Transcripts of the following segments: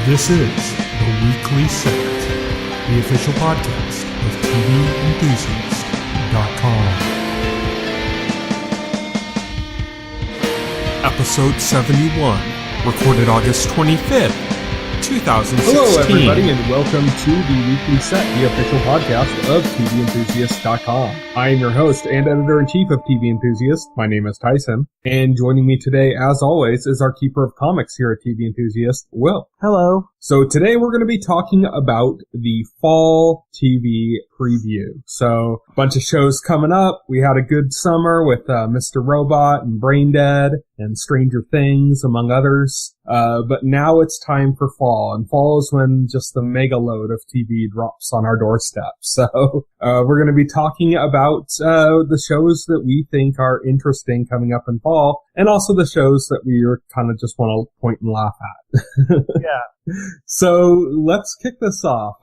This is the Weekly Set, the official podcast of TVEnthusiast.com. Episode 71, recorded August 25th, 2016. Hello, everybody, and welcome to the Weekly Set, the official podcast of TVEnthusiast.com. I am your host and editor-in-chief of TV Enthusiast. My name is Tyson, and joining me today, as always, is our keeper of comics here at TV Enthusiast, Will. Hello. So today we're going to be talking about the fall TV preview. So a bunch of shows coming up. We had a good summer with Mr. Robot and Brain Dead and Stranger Things, among others. But now it's time for fall, and fall is when just the mega load of TV drops on our doorstep. So we're going to be talking about the shows that we think are interesting coming up in fall, and also the shows that we kind of just want to point and laugh at. Yeah. So let's kick this off.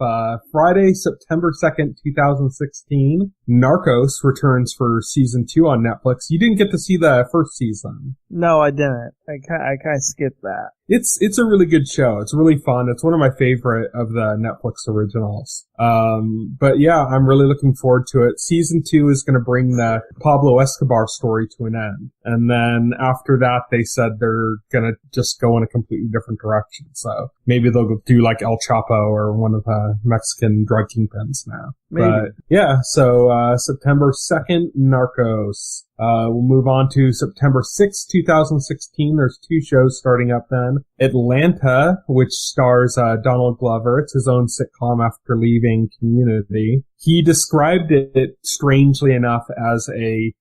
Friday, September 2nd, 2016, Narcos returns for season 2 on Netflix. You didn't get to see the first season. No, I didn't. I kind of skipped that. It's a really good show. It's really fun. It's one of my favorite of the Netflix originals. But yeah, I'm really looking forward to it. Season 2 is going to bring the Pablo Escobar story to an end. And then after that, they said they're going to just go in a completely different direction. So maybe they'll do like El Chapo or one of the Mexican drug kingpins now. Maybe. But yeah, so September 2nd, Narcos. We'll move on to September 6th, 2016. There's 2 shows starting up then. Atlanta, which stars Donald Glover. It's his own sitcom after leaving Community. He described it, strangely enough, as a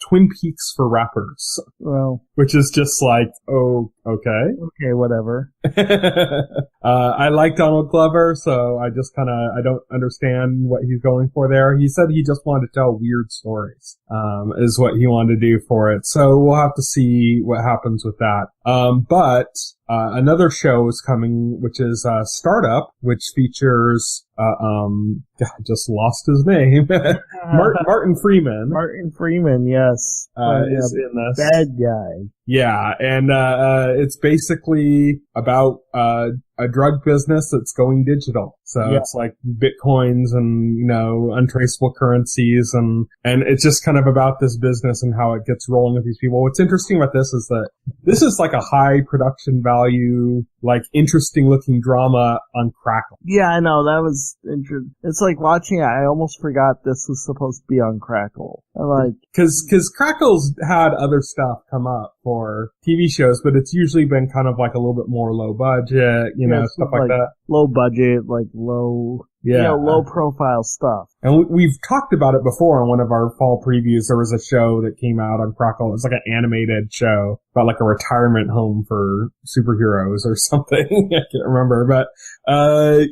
Twin Peaks for rappers. Well, which is just like, oh, okay. Okay, whatever. I like Donald Glover, so I just I don't understand what he's going for there. He said he just wanted to tell weird stories, is what he wanted to do for it. So we'll have to see what happens with that. But another show is coming, which is Startup, which features I just lost his name. Martin Freeman. Martin Freeman, yes. Is in this. Bad guy. Yeah, and it's basically about a drug business that's going digital. So yeah. It's like bitcoins and, untraceable currencies, and it's just kind of about this business and how it gets rolling with these people. What's interesting about this is that this is like a high production value, like interesting looking drama on Crackle. Yeah, I know, that was interesting. It's like watching it, I almost forgot this was supposed to be on Crackle. I'm like, cause Crackle's had other stuff come up for TV shows, but it's usually been kind of like a little bit more low budget, stuff like that. Low budget, like low, low profile stuff. And we've talked about it before on one of our fall previews. There was a show that came out on Crackle. It was like an animated show about like a retirement home for superheroes or something. I can't remember, but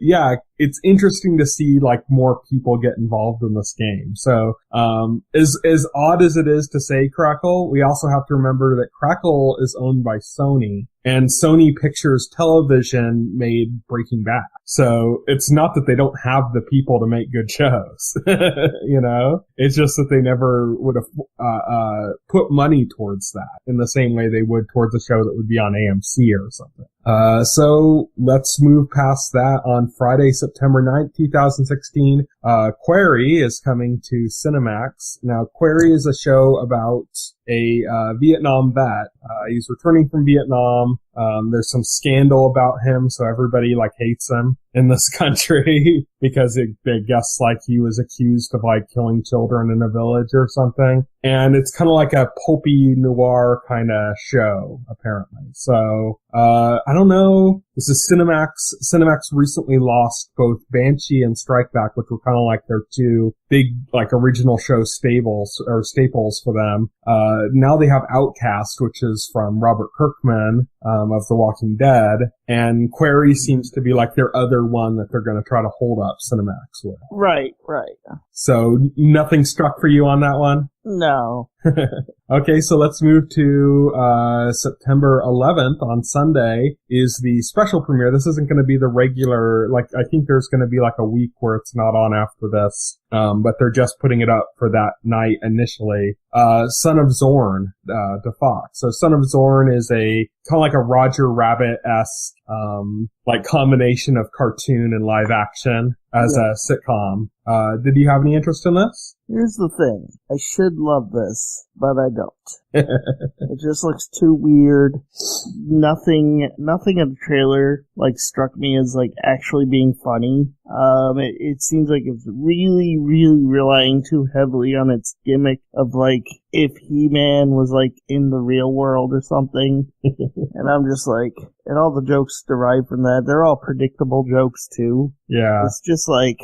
yeah, it's interesting to see like more people get involved in this game. So as odd as it is to say Crackle, we also have to remember that Crackle is owned by Sony. And Sony Pictures Television made Breaking Bad. So it's not that they don't have the people to make good shows, It's just that they never would have put money towards that in the same way they would towards a show that would be on AMC or something. So let's move past that. On Friday, September 9th, 2016, Query is coming to Cinemax. Now, Query is a show about a Vietnam vet. He's returning from Vietnam. There's some scandal about him, so everybody hates him in this country because they guess he was accused of killing children in a village or something. And it's kind of like a pulpy noir kind of show, apparently. So, I don't know. This is Cinemax. Cinemax recently lost both Banshee and Strike Back, which were kind of like their 2 big, original show staples for them. Now they have Outcast, which is from Robert Kirkman, of The Walking Dead. And Query seems to be their other one that they're going to try to hold up Cinemax with. Right. So nothing struck for you on that one? No. Okay, so let's move to September 11th. On Sunday is the special premiere. This isn't going to be the regular, I think there's going to be a week where it's not on after this, but they're just putting it up for that night initially. Son of Zorn to Fox. So Son of Zorn is a kind of like a Roger Rabbit-esque like combination of cartoon and live action as a sitcom. Did you have any interest in this? Here's the thing. I should love this, but I don't. It just looks too weird. Nothing in the trailer, like, struck me as, like, actually being funny. It seems like it's really, really relying too heavily on its gimmick of, like, if He-Man was, like, in the real world or something. And I'm just like, and all the jokes derived from that, they're all predictable jokes, too. Yeah. It's just like,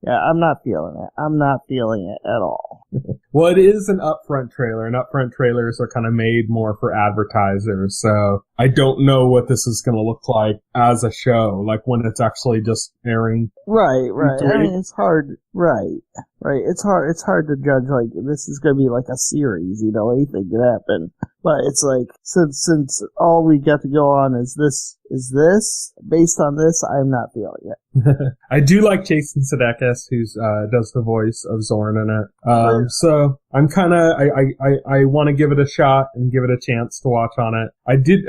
I'm not feeling it. I'm not feeling it at all. Well, it is an upfront trailer, and upfront trailers are kind of made more for advertisers, so I don't know what this is going to look like as a show, like when it's actually just airing. Right. I mean, it's hard. Right. It's hard to judge, like, this is going to be like a series, you know, anything could happen. But it's like, since all we got to go on is this, based on this, I'm not feeling it. I do like Jason Sudeikis, who does the voice of Zorn in it. So I'm kind of, I want to give it a shot and give it a chance to watch on it. I did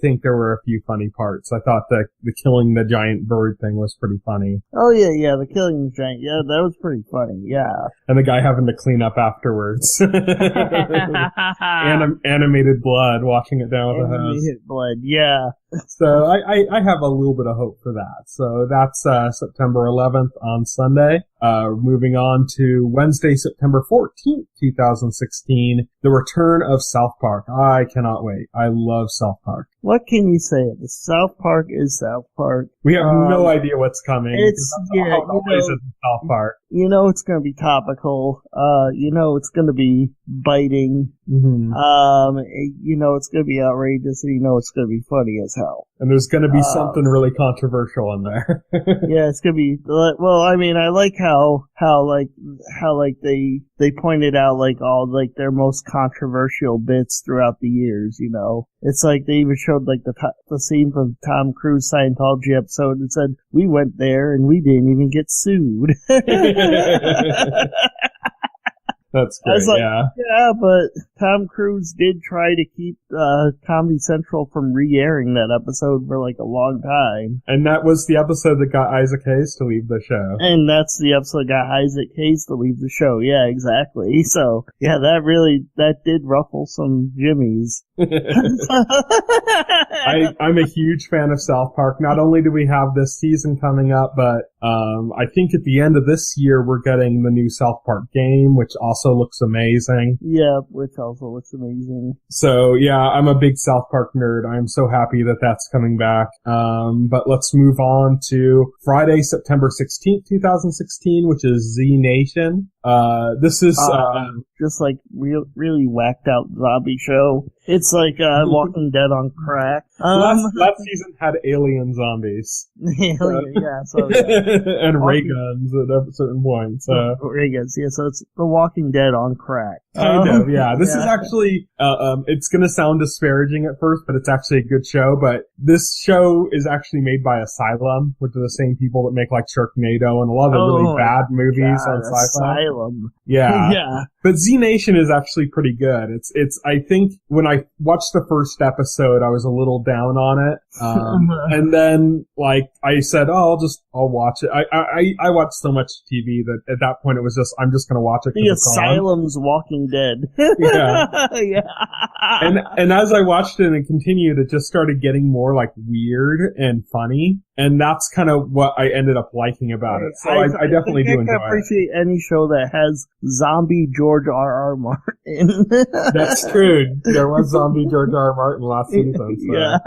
think there were a few funny parts. I thought the killing the giant bird thing was pretty funny. Oh yeah, the killing the giant, yeah, that was pretty funny, yeah. And the guy having to clean up afterwards. Animated blood, washing it down with a hose. Animated blood, yeah. So I have a little bit of hope for that. So that's September 11th on Sunday. Moving on to Wednesday, September 14th, 2016, the return of South Park. I cannot wait. I love South Park. What can you say? The South Park is South Park. We have no idea what's coming. It's South Park. You know it's going to be topical. You know it's going to be biting. Mm-hmm. You know it's going to be outrageous, and you know it's going to be funny as hell. And there's going to be something really controversial in there. Yeah, it's going to be. Well, I mean, I like how they pointed out like all like their most controversial bits throughout the years. You know, it's like they even showed like the scene from Tom Cruise Scientology episode and said we went there and we didn't even get sued. That's great, like, yeah. Yeah, but Tom Cruise did try to keep Comedy Central from re-airing that episode for like a long time. And that was the episode that got Isaac Hayes to leave the show. And that's the episode that got Isaac Hayes to leave the show. Yeah, exactly. So, yeah, that did ruffle some jimmies. I'm a huge fan of South Park. Not only do we have this season coming up, but I think at the end of this year we're getting the new South Park game, which also looks amazing. Yeah, which also looks amazing. So yeah, I'm a big South Park nerd. I'm so happy that that's coming back. But let's move on to Friday, September 16th, 2016, which is Z Nation. This is just like really whacked out zombie show. It's like Walking Dead on crack. Last season had alien zombies. And ray guns at a certain point. So ray guns, yeah. So it's The Walking Dead on crack. Kind of, yeah. This is actually, it's going to sound disparaging at first, but it's actually a good show. But this show is actually made by Asylum, which are the same people that make like Sharknado and a lot of the really bad movies on Sci-Fi. Asylum. Yeah. Yeah. But Z Nation is actually pretty good. It's, I think when I watched the first episode, I was a little down on it. And then, like, I said, I'll watch it. I watched so much TV that at that point it was just, I'm just gonna watch it. The Asylum's Walking Dead. Yeah. Yeah. And as I watched it and continued, it just started getting more, like, weird and funny. And that's kind of what I ended up liking about it. So I definitely do enjoy it. I appreciate any show that has zombie George R.R. Martin. That's true. There was zombie George R.R. Martin last season. So. Yeah.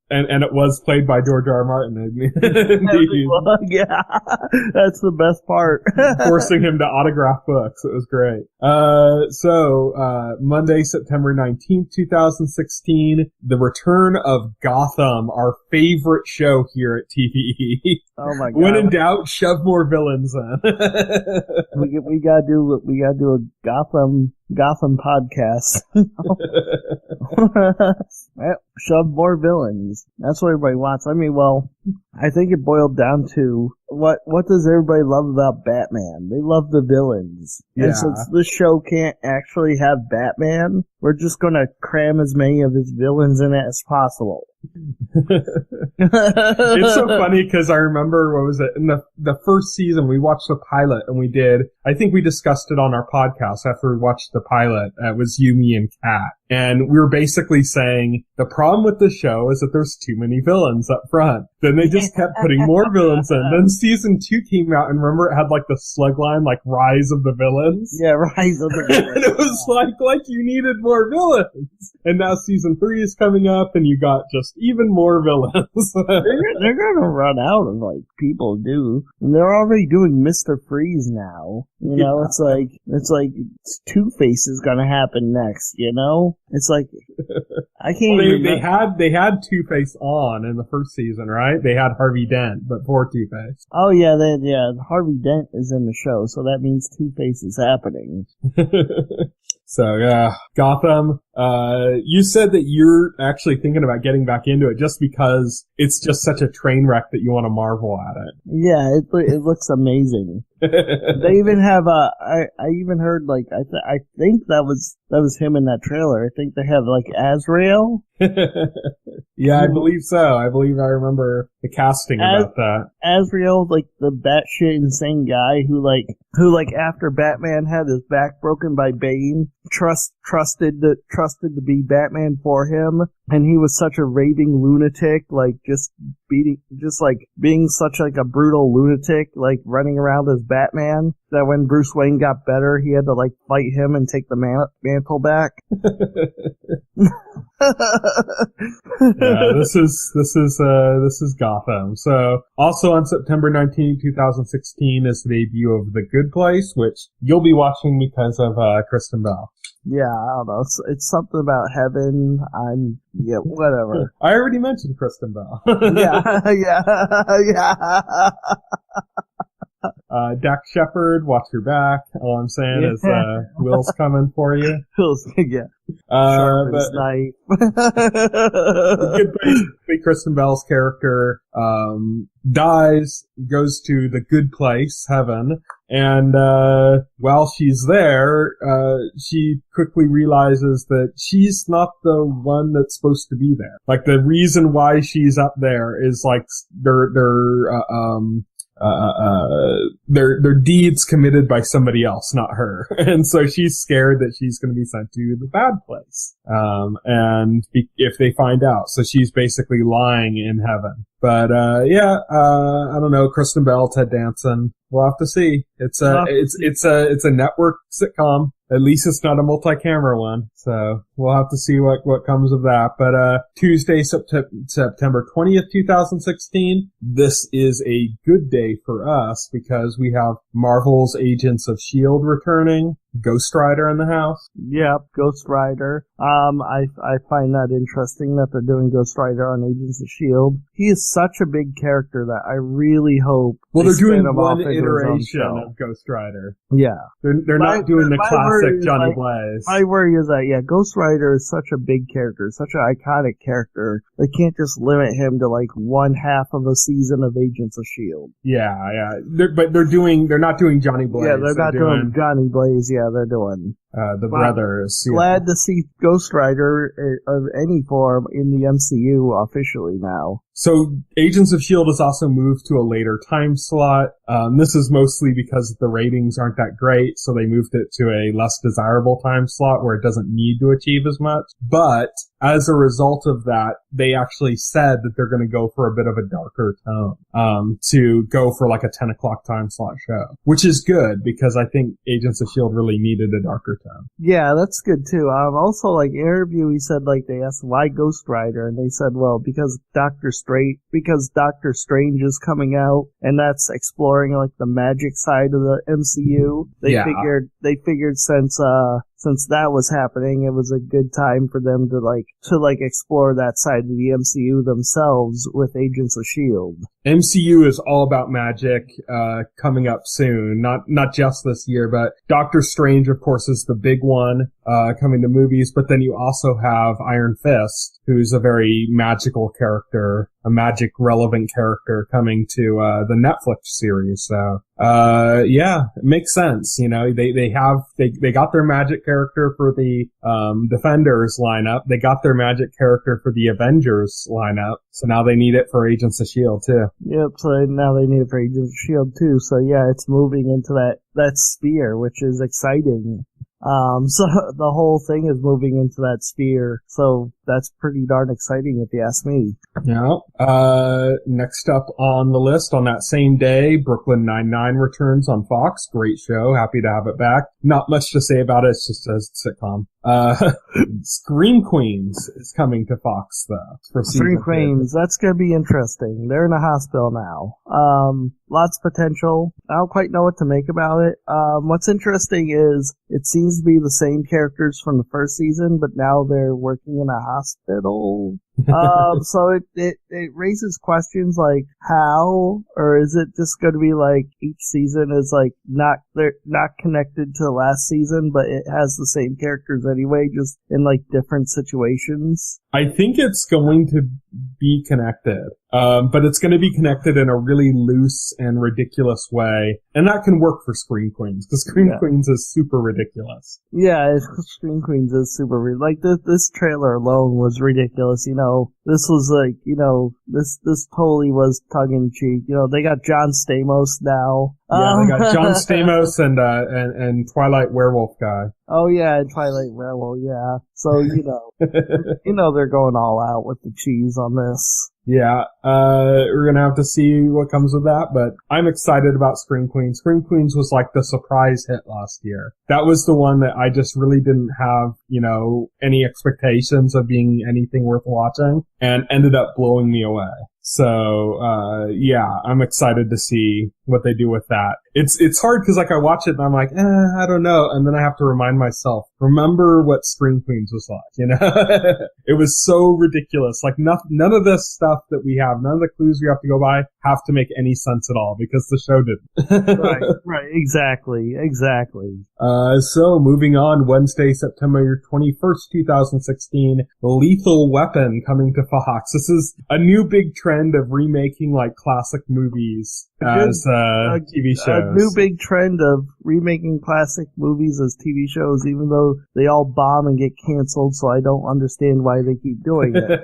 And it was played by George R.R. Martin. Yeah. That's the best part. Forcing him to autograph books. It was great. So Monday, September 19th, 2016, the return of Gotham, our favorite show here at TVE. Oh my god. When in doubt, shove more villains in. we gotta do a Gotham podcast. Well, shove more villains. That's what everybody wants. I mean, well, I think it boiled down to what does everybody love about Batman? They love the villains. Yeah. And since this show can't actually have Batman, we're just gonna cram as many of his villains in it as possible. It's so funny because I remember, what was it, in the first season we watched the pilot, and I think we discussed it on our podcast after we watched the pilot. It was you, me, and Kat. And we were basically saying the problem with the show is that there's too many villains up front. Then they just kept putting more villains in. Then season 2 came out, and remember it had like the slug line, like Rise of the Villains? Yeah, Rise of the Villains. And it was like you needed more villains. And now season 3 is coming up, and you got just even more villains. They're gonna run out of like people to do. And they're already doing Mr. Freeze now. You know, it's like Two-Face is gonna happen next, you know? It's like, I can't even... They had Two-Face on in the first season, right? They had Harvey Dent, but for Two-Face. Oh yeah, Harvey Dent is in the show, so that means Two-Face is happening. So yeah, Gotham. You said that you're actually thinking about getting back into it just because it's just such a train wreck that you want to marvel at it. Yeah, it looks amazing. They even have I even heard like I think that was him in that trailer. I think they have like Azrael. Yeah, I believe so. I believe I remember the casting about that. Azrael, like the batshit insane guy who after Batman had his back broken by Bane, trusted to be Batman for him, and he was such a raving lunatic, like being such like a brutal lunatic, like running around as Batman, that when Bruce Wayne got better, he had to like fight him and take the mantle back. Yeah, this is Gotham. So also on September 19, 2016 is the debut of The Good Place, which you'll be watching because of Kristen Bell. Yeah, I don't know. It's something about heaven. Whatever. I already mentioned Kristen Bell. yeah. Dak Shepard, watch your back. All I'm saying is Will's coming for you. Yeah. Sharp as knife. Basically, Kristen Bell's character dies, goes to the good place, heaven, and while she's there, she quickly realizes that she's not the one that's supposed to be there. Like, the reason why she's up there is like their deeds committed by somebody else, not her. And so she's scared that she's going to be sent to the bad place. If they find out. So she's basically lying in heaven. But, I don't know, Kristen Bell, Ted Danson. We'll have to see. It's a network sitcom. At least it's not a multi-camera one. So we'll have to see what comes of that. But, Tuesday, September 20th, 2016, this is a good day for us because we have Marvel's Agents of S.H.I.E.L.D. returning. Ghost Rider in the house. Yep, Ghost Rider. I find that interesting that they're doing Ghost Rider on Agents of S.H.I.E.L.D. He is such a big character that I really hope. Well, they're doing one iteration of Ghost Rider. Yeah. They're not doing the classic Johnny Blaze. My worry is that, Ghost Rider is such a big character, such an iconic character. They can't just limit him to like one half of a season of Agents of S.H.I.E.L.D. Yeah. They're not doing Johnny Blaze. Yeah, they're not doing Johnny Blaze. Yeah, they're doing the brothers. Glad to see Ghost Rider of any form in the MCU officially now. So Agents of S.H.I.E.L.D. has also moved to a later time slot. This is mostly because the ratings aren't that great, so they moved it to a less desirable time slot where it doesn't need to achieve as much. But as a result of that, they actually said that they're going to go for a bit of a darker tone, to go for like a 10 o'clock time slot show, which is good because I think Agents of S.H.I.E.L.D. really needed a darker tone. Yeah, that's good too. Also, like, interview, he said, like, they asked why Ghost Rider, and they said, well, because Doctor Strange is coming out, and that's exploring like the magic side of the MCU. They figured since that was happening, it was a good time for them to explore that side of the MCU themselves with Agents of S.H.I.E.L.D. MCU is all about magic, coming up soon. Not just this year, but Doctor Strange, of course, is the big one. coming to movies. But then you also have Iron Fist, who's a very magical character, a magic relevant character coming to the Netflix series. So yeah, it makes sense. You know, they got their magic character for the Defenders lineup. They got their magic character for the Avengers lineup. So now they need it for Agents of S.H.I.E.L.D. too. Yep, so now they need it for Agents of S.H.I.E.L.D. too. So yeah, it's moving into that sphere, which is exciting. So the whole thing is moving into that sphere. So that's pretty darn exciting if you ask me. Yeah. Next up on the list on that same day, Brooklyn Nine-Nine returns on Fox. Great show. Happy to have it back. Not much to say about it. It's just a sitcom. Scream Queens is coming to Fox though. For Scream Queens, that's gonna be interesting. They're in a hospital now. Lots of potential. I don't quite know what to make about it. What's interesting is it seems to be the same characters from the first season, but now they're working in a hospital. So it raises questions like how, or is it just going to be like each season is like they're not connected to the last season, but it has the same characters anyway, just in like different situations? I think it's going to be connected. But it's going to be connected in a really loose and ridiculous way. And that can work for Scream Queens, because Scream Queens is super ridiculous. Yeah, Scream Queens is super like this trailer alone was ridiculous, you know. This was like, you know, this totally was tongue in cheek. You know, they got John Stamos now. Yeah, they got John Stamos and Twilight Werewolf guy. Oh yeah, and Twilight Werewolf, yeah. So, you know, they're going all out with the cheese on this. Yeah, we're gonna have to see what comes of that, but I'm excited about Scream Queens. Scream Queens was like the surprise hit last year. That was the one that I just really didn't have, you know, any expectations of being anything worth watching, and ended up blowing me away. So, yeah, I'm excited to see what they do with that. It's hard because like I watch it and I'm like, I don't know. And then I have to remind myself, remember what Scream Queens was like, you know? It was so ridiculous. Like none of this stuff that we have, none of the clues we have to go by have to make any sense at all because the show didn't. Right, exactly. So moving on, Wednesday, September 21st, 2016, Lethal Weapon coming to Fox. This is a new big trend of remaking like classic movies as TV shows. A new big trend of remaking classic movies as TV shows, even though they all bomb and get canceled, so I don't understand why they keep doing it.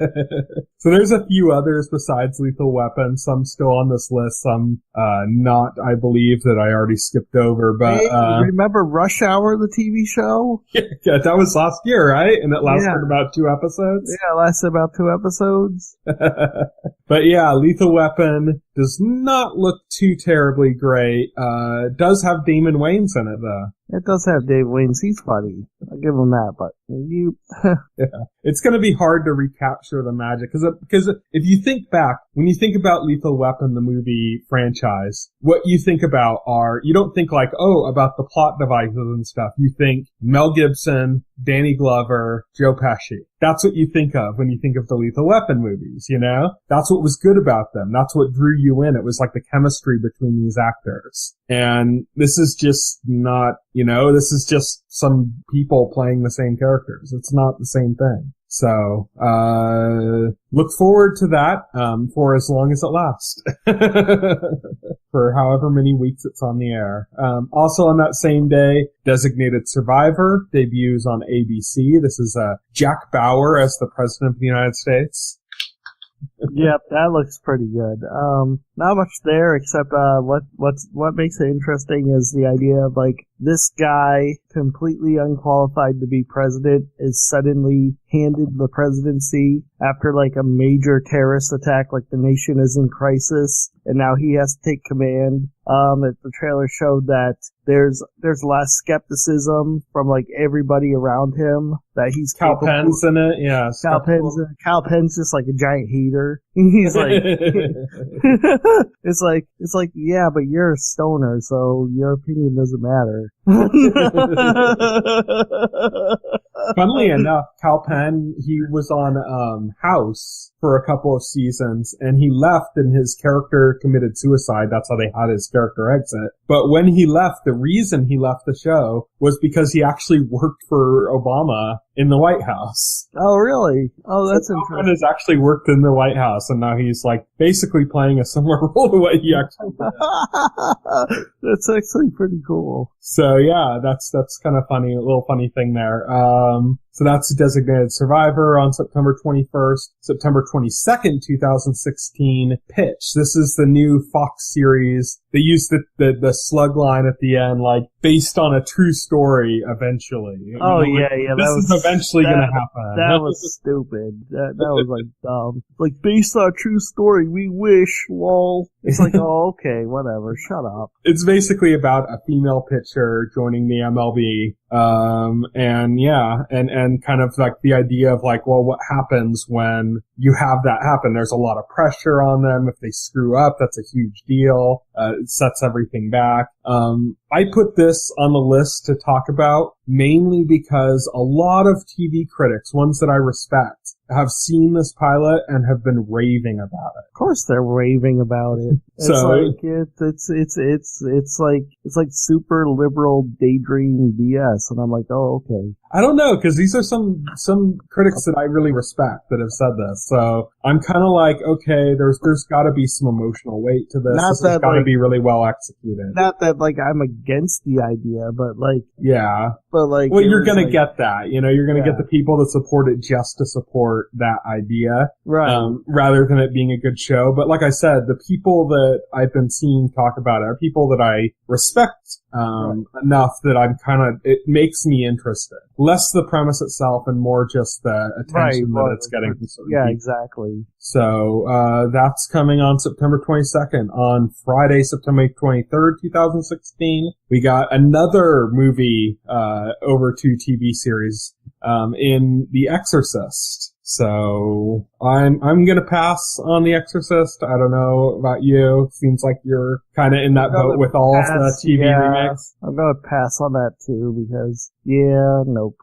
So there's a few others besides Lethal Weapon, some still on this list, some not, I believe, that I already skipped over. But hey, remember Rush Hour, the TV show? Yeah, that was last year, right? And it lasted about 2 episodes? Yeah, it lasted about 2 episodes. But yeah, Lethal Weapon does not look too terribly great. Does have Damon Wayans in it, though. It does have Dave Wayans. He's funny. I'll give him that, but yeah. It's going to be hard to recapture the magic because if you think back, when you think about Lethal Weapon, the movie franchise, what you think about you don't think like, about the plot devices and stuff. You think Mel Gibson, Danny Glover, Joe Pesci. That's what you think of when you think of the Lethal Weapon movies, you know? That's what was good about them. That's what drew you in. It was like the chemistry between these actors. And this is just not, you know, this is just some people playing the same characters. It's not the same thing. So, look forward to that, for as long as it lasts. For however many weeks it's on the air. Also on that same day, Designated Survivor debuts on ABC. This is, Jack Bauer as the President of the United States. Yep, that looks pretty good. Not much there except what makes it interesting is the idea of like this guy, completely unqualified to be president, is suddenly handed the presidency after like a major terrorist attack, like the nation is in crisis, and now he has to take command. The trailer showed that there's less skepticism from like everybody around him that he's Cal Penn's in it, yeah. Cal Penn's just like a giant heater. He's like, it's like, yeah, but you're a stoner, so your opinion doesn't matter. Funnily enough, Cal Penn, he was on House for a couple of seasons, and he left and his character committed suicide. That's how they had his character exit. But when he left, the reason he left the show was because he actually worked for Obama in the White House. Oh, really? Oh, that's so interesting. has actually worked in the White House, and now he's like basically playing a similar role to what he actually did. That's actually pretty cool. So yeah, that's kind of funny, a little funny thing there. So that's Designated Survivor on September 21st. September 22nd, 2016, Pitch. This is the new Fox series. They used the slug line at the end, like, based on a true story eventually. Oh, yeah. This is eventually going to happen. That was stupid. That was, like, dumb. Like, based on a true story, we wish, lol. It's like, oh, okay, whatever, shut up. It's basically about a female pitcher joining the MLB. And kind of like the idea of like, well, what happens when you have that happen? There's a lot of pressure on them. If they screw up, that's a huge deal. It sets everything back. I put this on the list to talk about mainly because a lot of TV critics, ones that I respect, have seen this pilot and have been raving about it. Of course they're raving about it. It's like super liberal daydream BS, and I'm like, oh, okay. I don't know, because these are some critics that I really respect that have said this. So I'm kind of like, okay, there's got to be some emotional weight to this. This has got to be really well executed. Not that like I'm against the idea, but like yeah. But like, well, you're gonna get that. You know, you're gonna get the people that support it just to support that idea, right? Rather than it being a good show. But like I said, the people that I've been seeing talk about it are people that I respect enough that I'm it makes me interested. Less the premise itself and more just the attention that it's getting from certain people. Exactly. So, that's coming on September 22nd. On Friday, September 23rd, 2016, we got another movie, over to TV series, in The Exorcist. So I'm gonna pass on The Exorcist. I don't know about you. Seems like you're kind of in that boat with all the TV remakes. I'm gonna pass on that too because nope.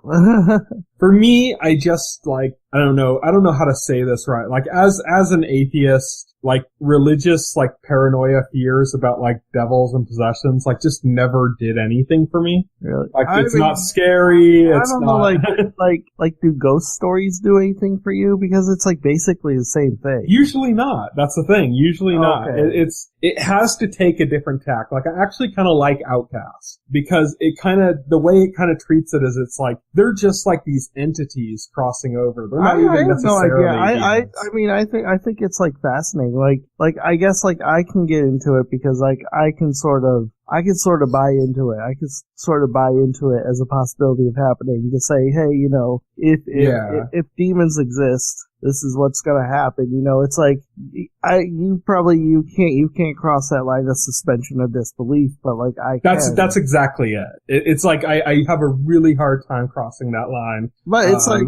For me, I just like I don't know how to say this right. Like as an atheist, like religious like paranoia fears about like devils and possessions like just never did anything for me. Really? Like it's not scary. I don't know, like do ghost stories do anything for you? Because it's like basically the same thing. Usually not. That's the thing. Usually not. Okay. It has to take a different tack. Like I actually kind of like Outcast because the way it kind of treats it is it's like they're just like these entities crossing over. They're not even necessarily. I think it's like fascinating. Like I guess like I can get into it because like I can sort of buy into it. I can sort of buy into it as a possibility of happening to say, hey, you know, if demons exist, this is what's gonna happen. You know, it's like, you can't cross that line of suspension of disbelief, but like That's exactly it. It's like, I have a really hard time crossing that line. But it's I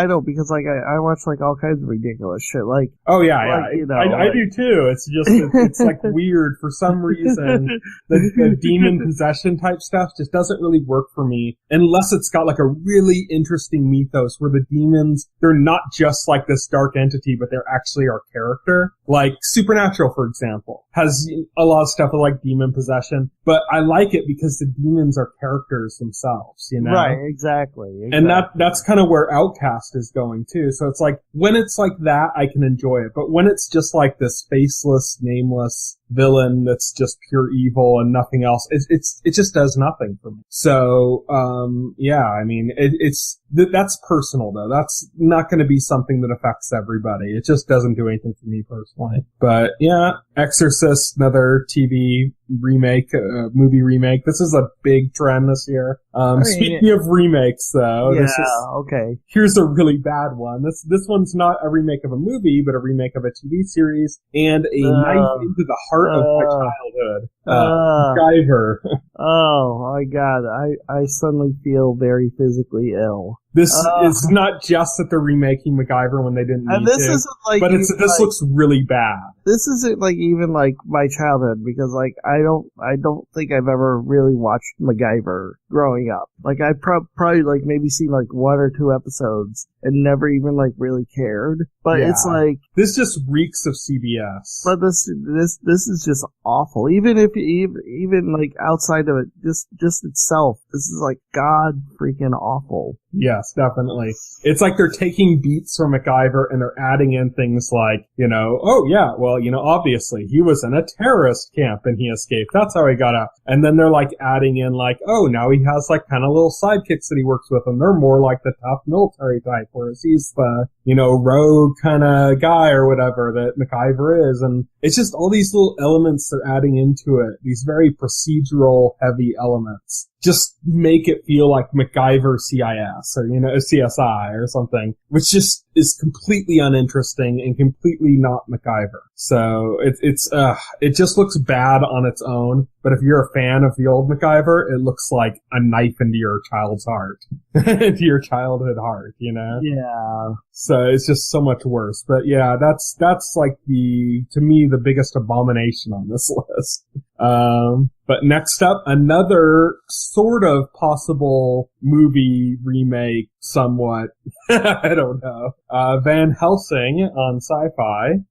don't, because like I watch like all kinds of ridiculous shit, like. Oh yeah. You know, I do too. It's just, it's like weird for some reason. The demon possession type stuff just doesn't really work for me unless it's got like a really interesting mythos where the demons, they're not just like this dark entity, but they're actually our character. Like Supernatural, for example, has a lot of stuff with like demon possession, but I like it because the demons are characters themselves, you know? Right, exactly. And that's kind of where Outcast is going too. So it's like, when it's like that, I can enjoy it. But when it's just like this faceless, nameless villain that's just pure evil and nothing else, it just does nothing for me. So, I mean, that's personal though. That's not going to be something that affects everybody. It just doesn't do anything for me personally. But yeah, Exorcist, another TV remake, movie remake. This is a big trend this year. Speaking of remakes though, okay. Here's a really bad one. This one's not a remake of a movie, but a remake of a TV series and a knife into the heart of my childhood. MacGyver. Oh my god, I suddenly feel very physically ill. This is not just that they're remaking MacGyver when they didn't need this to, isn't like, but this looks really bad. This isn't like even like my childhood because like I don't think I've ever really watched MacGyver growing up. Like I probably like maybe seen like one or two episodes and never even like really cared. But it's like this just reeks of CBS. But this is just awful. Even if even like outside of it, just itself, this is like god freaking awful. Yes, definitely. It's like they're taking beats from MacGyver and they're adding in things like, oh yeah, well, obviously he was in a terrorist camp and he escaped. That's how he got out. And then they're like adding in like, oh, now he has like kind of little sidekicks that he works with and they're more like the tough military type, whereas he's the, rogue kind of guy or whatever that MacGyver is. And it's just all these little elements they're adding into it, these very procedural heavy elements. Just make it feel like MacGyver CIS or, CSI or something, which just is completely uninteresting and completely not MacGyver. So it just looks bad on its own. But if you're a fan of the old MacGyver, it looks like a knife into your child's heart, into your childhood heart, Yeah. So it's just so much worse. But yeah, that's like to me, the biggest abomination on this list. But next up, another sort of possible movie remake, somewhat. I don't know. Van Helsing on Sci-Fi.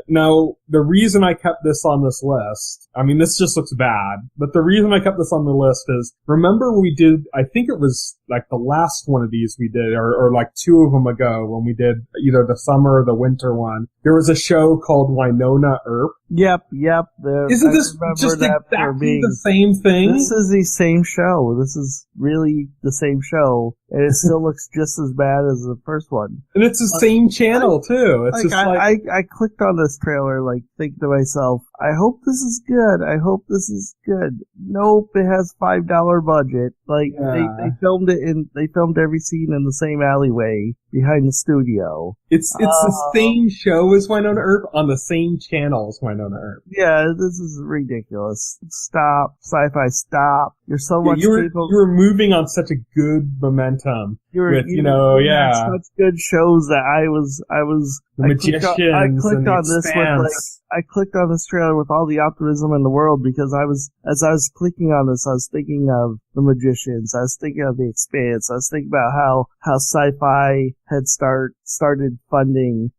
Now, the reason I kept this on this list, I mean, this just looks bad, but the reason I kept this on the list is, remember we did, I think it was like the last one of these we did, or like two of them ago when we did either the summer or the winter one. There was a show called Winona Earp. Yep. Isn't this just exactly the same thing? This is the same show. This is really the same show, and it still looks just as bad as the first one. And it's the same channel too. It's just I clicked on this trailer, like thinking to myself, I hope this is good. I hope this is good. Nope, it has $5 budget. Like they filmed it they filmed every scene in the same alleyway behind the studio. It's the same show as Winona Earp on the same channel as Winona Earp. Yeah, this is ridiculous. Stop, Sci-Fi, stop. You're so much you were moving on such a good momentum. Such good shows that I was The Magicians and The Expanse. I clicked on this trailer with all the optimism in the world because as I was clicking on this, I was thinking of The Magicians. I was thinking of The Expanse. I was thinking about how Sci-Fi had started funding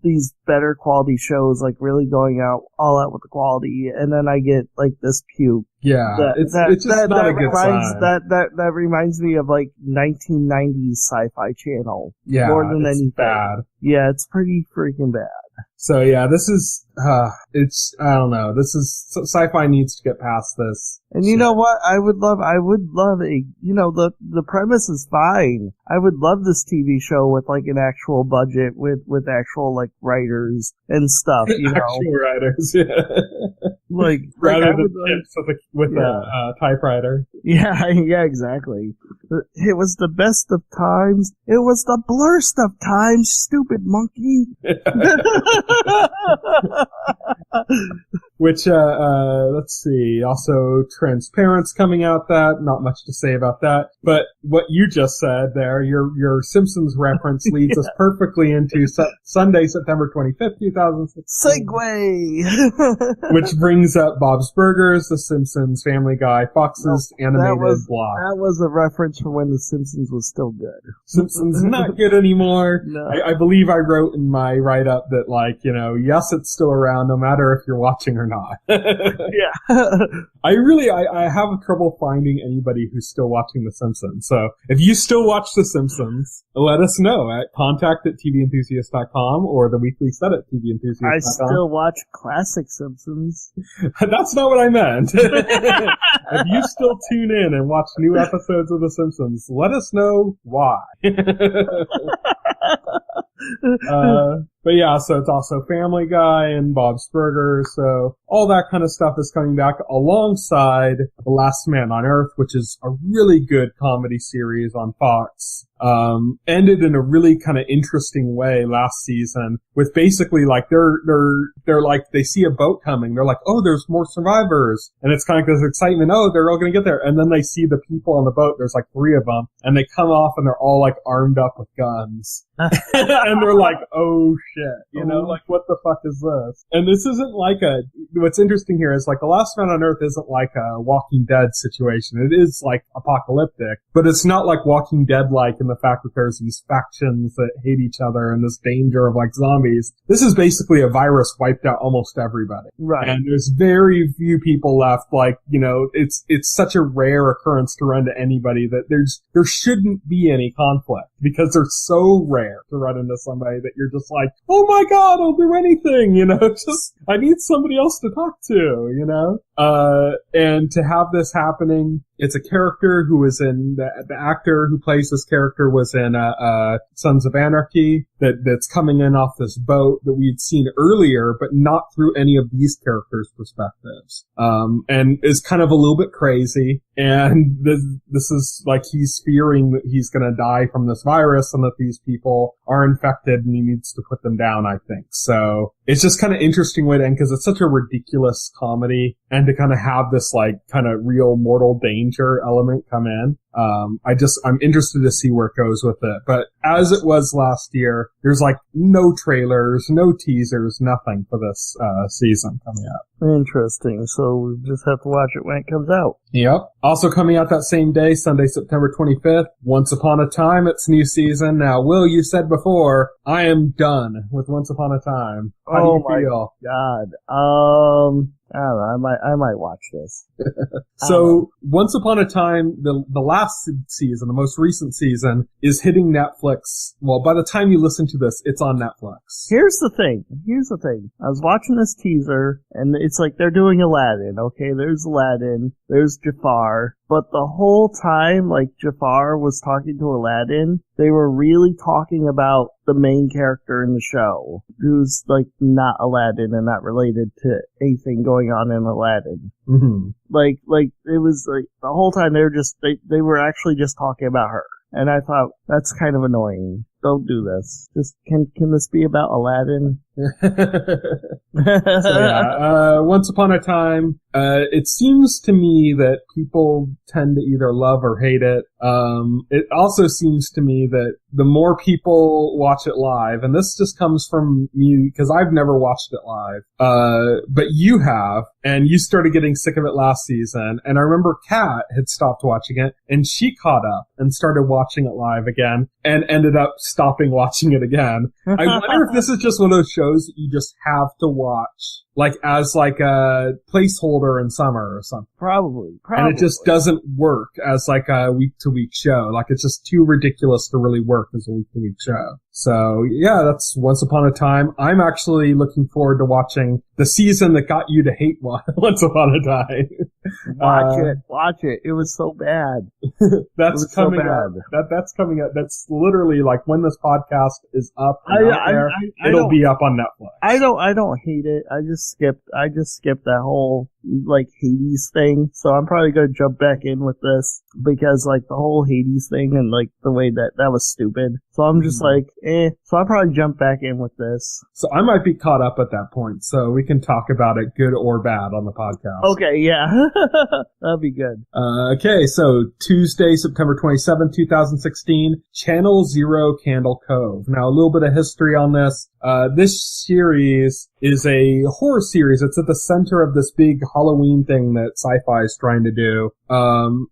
these better quality shows, like really going all out with the quality, and then I get like this puke. Yeah, it's just not a good sign. That reminds me of like 1990s Sci-Fi Channel. Yeah, more than it's anything. bad. Yeah, it's pretty freaking bad. So yeah, this is, I don't know, Sci-Fi needs to get past this. And you know what? I would love the premise is fine. I would love this TV show with like an actual budget with actual like writers and stuff, Actual writers, yeah. Rather than tips with a typewriter. Yeah, exactly. It was the best of times. It was the blurst of times, stupid monkey. Which, let's see, also Transparent's coming out not much to say about that. But what you just said there, your Simpsons reference leads us perfectly into Sunday, September 25th, 2016. Segue! Which brings up Bob's Burgers, The Simpsons, Family Guy, Fox's animated blog. That was a reference for when The Simpsons was still good. Simpsons not good anymore. No. I believe I wrote in my write-up that, yes, it's still around no matter if you're watching or not. Yeah. I have trouble finding anybody who's still watching The Simpsons. So if you still watch The Simpsons, let us know at contact@TVEnthusiast.com or the weekly set at TVEnthusiast.com. I still watch classic Simpsons. That's not what I meant. If you still tune in and watch new episodes of The Simpsons, let us know why. But yeah, so it's also Family Guy and Bob's Burgers, so all that kind of stuff is coming back alongside The Last Man on Earth, which is a really good comedy series on Fox. Ended in a really kind of interesting way last season with basically like they're like, they see a boat coming. They're like, oh, there's more survivors. And it's kind of this excitement. Oh, they're all going to get there. And then they see the people on the boat. There's like 3 of them and they come off and they're all like armed up with guns. And they're like, oh shit, like what the fuck is this? And this isn't like what's interesting here is like The Last Man on Earth isn't like a Walking Dead situation. It is like apocalyptic, but it's not like Walking Dead-like in the fact that there's these factions that hate each other and this danger of like zombies. This is basically a virus wiped out almost everybody. Right. And there's very few people left. Like, you know, it's such a rare occurrence to run to anybody that there shouldn't be any conflict because they're so rare to run into somebody that you're just like, oh my God, I'll do anything, you know, just, I need somebody else to talk to, you know? And to have this happening, it's a character who was in, the actor who plays this character was in, Sons of Anarchy, that's coming in off this boat that we'd seen earlier, but not through any of these characters' perspectives. And is kind of a little bit crazy. And this is like he's fearing that he's gonna die from this virus and that these people are infected and he needs to put them down, I think. So it's just kind of interesting way to end because it's such a ridiculous comedy and to kind of have this like kind of real mortal danger element come in. I'm interested to see where it goes with it. But as it was last year, there's like no trailers, no teasers, nothing for this, season coming up. Interesting. So we just have to watch it when it comes out. Yep. Also coming out that same day, Sunday, September 25th, Once Upon a Time, it's new season. Now, Will, you said before, I am done with Once Upon a Time. How do you feel? God. I don't know. I might watch this. So, Once Upon a Time, the last season, the most recent season, is hitting Netflix. Well, by the time you listen to this, it's on Netflix. Here's the thing. I was watching this teaser, and it's like they're doing Aladdin. Okay, there's Aladdin. There's Jafar. But the whole time, like, Jafar was talking to Aladdin, they were really talking about the main character in the show, who's, like, not Aladdin and not related to anything going on in Aladdin. Mm-hmm. Like, it was, like, the whole time they were actually just talking about her. And I thought, that's kind of annoying. Don't do this. Just, can this be about Aladdin? Once Upon a Time, it seems to me that people tend to either love or hate it. It also seems to me that the more people watch it live, and this just comes from me because I've never watched it live, but you have, and you started getting sick of it last season, and I remember Kat had stopped watching it, and she caught up and started watching it live again, and ended up stopping watching it again. I wonder if this is just one of those shows that you just have to watch, like as like a placeholder in summer or something. Probably. And it just doesn't work as like a week-to-week show. Like it's just too ridiculous to really work as a week-to-week show. So yeah, that's Once Upon a Time. I'm actually looking forward to watching the season that got you to hate Once Upon a Time. Watch it. It was so bad. That's coming up. That's coming up. That's literally like when this podcast is up and out there, it'll be up on Netflix. I don't hate it. I just skipped that whole like Hades thing. So I'm probably gonna jump back in with this because like the whole Hades thing and like the way that was stupid. So I'm just like, So I'll probably jump back in with this. So I might be caught up at that point, so we can talk about it good or bad on the podcast. Okay, yeah. That'd be good. Okay, so Tuesday, September 27th, 2016, Channel Zero Candle Cove. Now, a little bit of history on this. This series is a horror series. It's at the center of this big Halloween thing that Sci-Fi is trying to do.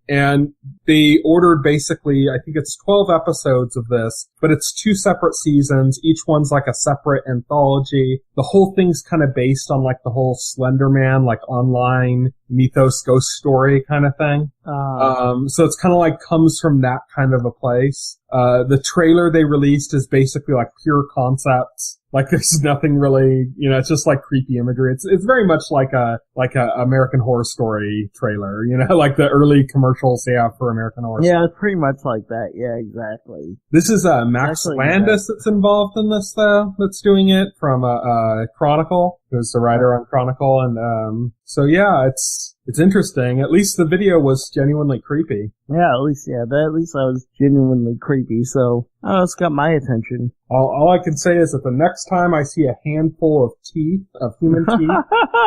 And they ordered basically, I think it's 12 episodes of this, but it's 2 separate seasons. Each one's like a separate anthology. The whole thing's kind of based on like the whole Slender Man, like online mythos ghost story kind of thing. So it's kind of like comes from that kind of a place. The trailer they released is basically like pure concepts. Like there's nothing really, it's just like creepy imagery. It's very much like a American Horror Story trailer, like the early commercials they have for American Horror Story. Yeah, it's pretty much like that. Yeah, exactly. This is Max Landis that's involved in this though, that's doing it from Chronicle, who's the writer on Chronicle, and so yeah, it's interesting. At least the video was genuinely creepy. Yeah, at least I was genuinely creepy, so it's got my attention. All I can say is that the next time I see a handful of teeth, of human teeth,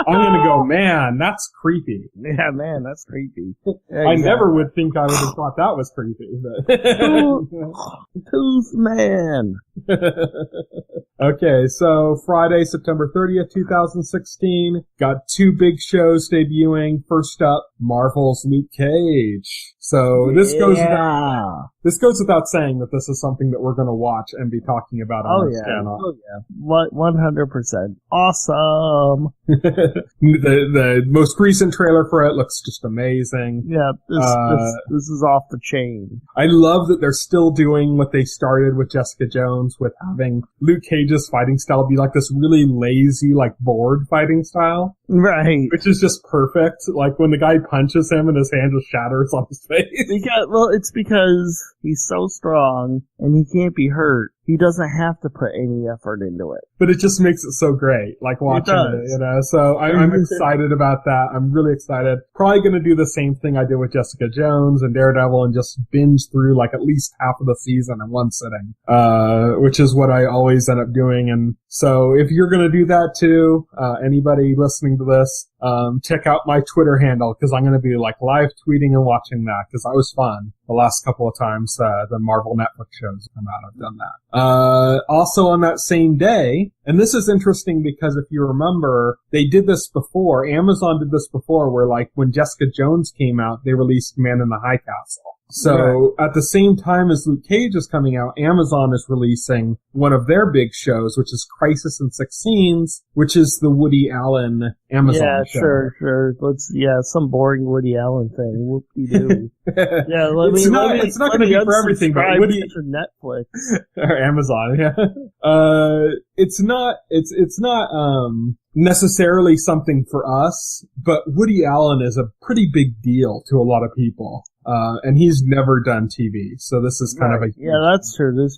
I'm gonna go, man, that's creepy. Yeah, man, that's creepy. Yeah, I never would think I would have thought that was creepy. But Tooth Man. Okay, so Friday, September 30th, 2016, got 2 big shows debuting. First up, Marvel's Luke Cage. So this goes without saying that this is something that we're going to watch and be talking about on this channel. Oh yeah, 100%. Awesome. The most recent trailer for it looks just amazing. Yeah, this is off the chain. I love that they're still doing what they started with Jessica Jones, with having Luke Cage's fighting style be like this really lazy, like bored fighting style. Right. Which is just perfect. Like when the guy punches him and his hand just shatters on his face. It's because he's so strong and he can't be hurt. He doesn't have to put any effort into it. But it just makes it so great, like watching it, you know? So I'm excited about that. I'm really excited. Probably going to do the same thing I did with Jessica Jones and Daredevil and just binge through like at least half of the season in one sitting, which is what I always end up doing. And so if you're going to do that too, anybody listening to this, check out my Twitter handle because I'm going to be like live tweeting and watching that because that was fun. The last couple of times the Marvel Netflix shows come out, I've done that. Also on that same day, and this is interesting because if you remember, they did this before. Amazon did this before where like when Jessica Jones came out, they released Man in the High Castle. So at the same time as Luke Cage is coming out, Amazon is releasing one of their big shows, which is Crisis in 6 Scenes, which is the Woody Allen Amazon show. Sure. Some boring Woody Allen thing. Whoop-de-doo. Yeah, it's not going to be for everything, but Woody to Netflix or Amazon. Yeah, it's not necessarily something for us, but Woody Allen is a pretty big deal to a lot of people. And he's never done TV, so this is kind of a... Yeah, that's true. This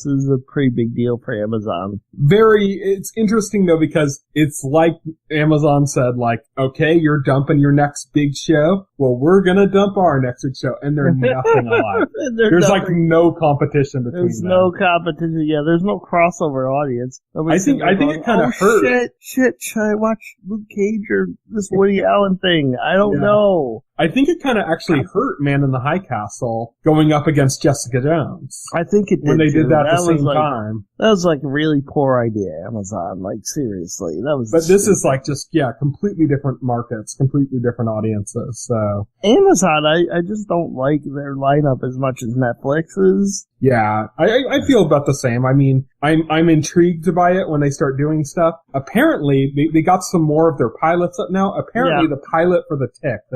is a pretty big deal for Amazon. It's interesting though, because it's like Amazon said, like, okay, you're dumping your next big show. Well, we're gonna dump our next big show, and they're nothing alike. There's like no competition between them. There's no competition. Yeah, there's no crossover audience. I think it kind of hurt. Shit, should I watch Luke Cage or this Woody Allen thing? I don't know. I think it kind of actually hurt Man in the High Castle going up against Jessica Jones. I think it did when they too. did that at the same time. That was like a really poor idea, Amazon. Like seriously, that was. But this is like just completely different markets, completely different audiences. So Amazon, I just don't like their lineup as much as Netflix's. Yeah, I feel about the same. I mean, I'm intrigued by it when they start doing stuff. Apparently, they got some more of their pilots up now. Apparently, the pilot for the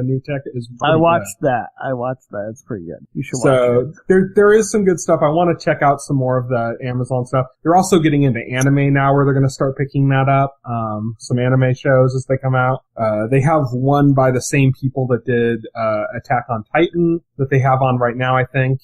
new Tick is really I watched that. It's pretty good. You should watch it. So there is some good stuff. I want to check out some more of the Amazon stuff. They're also getting into anime now, where they're going to start picking that up. Some anime shows as they come out. They have one by the same people that did Attack on Titan that they have on right now, I think.